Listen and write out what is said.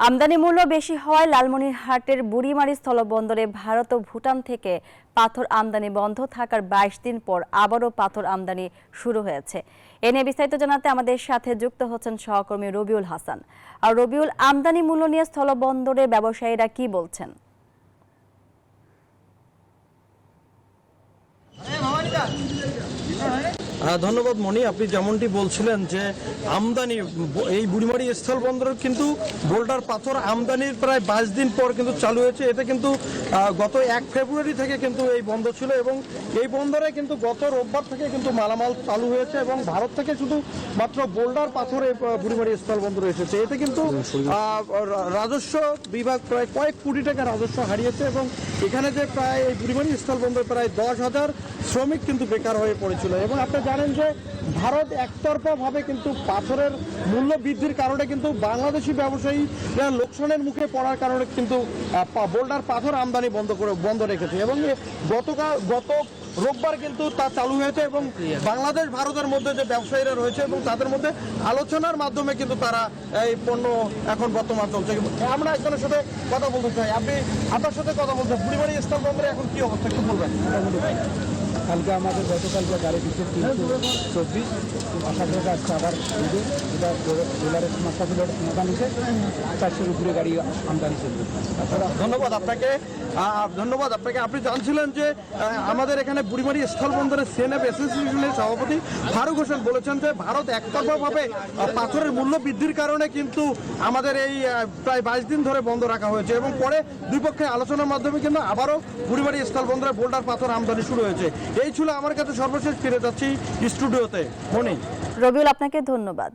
আমদানি মূল্য বেশি হওয়ায় লালমনিরহাটের বুড়িমারি স্থলবন্দরে ভারত ও ভুটান থেকে পাথর আমদানি বন্ধ থাকার ২২ দিন পর আবারও পাথর আমদানি শুরু হয়েছে। এ নিয়ে বিস্তারিত জানাতে আমাদের সাথে যুক্ত হচ্ছেন সহকর্মী রবিউল হাসান। আর রবিউল, আমদানি মূল্য নিয়ে স্থলবন্দরে ব্যবসায়ীরা কি বলছেন? ধন্যবাদ মনি। আপনি যেমনটি বলছিলেন যে আমদানি এই বুড়িমারি স্থলবন্দরের কিন্তু বোল্ডার পাথর আমদানির প্রায় ২২ দিন পর কিন্তু চালু হয়েছে। এটা কিন্তু গত ১ ফেব্রুয়ারি থেকে কিন্তু এই বন্ধ ছিল এবং এই বন্দরে কিন্তু গত রোববার থেকে কিন্তু মালামাল চালু হয়েছে এবং ভারত থেকে শুধু মাত্র বোল্ডার পাথর এই বুড়িমারি স্থলবন্দরে এসেছে। এতে কিন্তু রাজস্ব বিভাগ প্রায় কয়েক কোটি টাকা রাজস্ব হারিয়েছে এবং এখানে যে প্রায় এই বুড়িমারি স্থলবন্দরে প্রায় ১০,০০০ শ্রমিক কিন্তু বেকার হয়ে পড়েছিল। এবং আপনি জানেন যে ভারত একতরফাভাবে কিন্তু পাথরের মূল্য বৃদ্ধির কারণে কিন্তু বাংলাদেশি ব্যবসায়ীরা লোকসানের মুখে পড়ার কারণে কিন্তু বোল্ডার পাথর আমদানি বন্ধ রেখেছে এবং গত রোববার কিন্তু তা চালু হয়েছে এবং বাংলাদেশ ভারতের মধ্যে যে ব্যবসায়ীরা রয়েছে এবং তাদের মধ্যে আলোচনার মাধ্যমে কিন্তু তারা এই পণ্য এখন বর্তমান চলছে। আমরা একজনের সাথে কথা বলতে চাই। আপনার সাথে কথা বলতে বুড়িমারি স্থলবন্দরে এখন কি অবস্থা একটু বলবেন? কালকে আমাদের গতকালকে গাড়ি পিছিয়ে ৩২৪ আশা করে আসছে আবার নিবে, যেটা ডলারের সমস্যা ছিল সমাধান হয়েছে, ৪০০ উপরে গাড়ি আমদানি চলবে। ধন্যবাদ আপনাকে। আপনি জানছিলেন যে আমাদের এখানে বুড়িমারি স্থলবন্দরের সিএনএফ অ্যাসোসিয়েশনের সভাপতি ফারুক হোসেন বলেছেন যে ভারত একতরফাভাবে পাথরের মূল্য বৃদ্ধির কারণে কিন্তু আমাদের এই প্রায় ২২ দিন ধরে বন্ধ রাখা হয়েছে এবং পরে দুই পক্ষে আলোচনার মাধ্যমে কিন্তু আবারও বুড়িমারি স্থলবন্দরে বোল্ডার পাথর আমদানি শুরু হয়েছে। এই ছিল আমার কাছে সর্বশেষ। ফিরে যাচ্ছি স্টুডিওতে। মনি। রবিউল, আপনাকে ধন্যবাদ।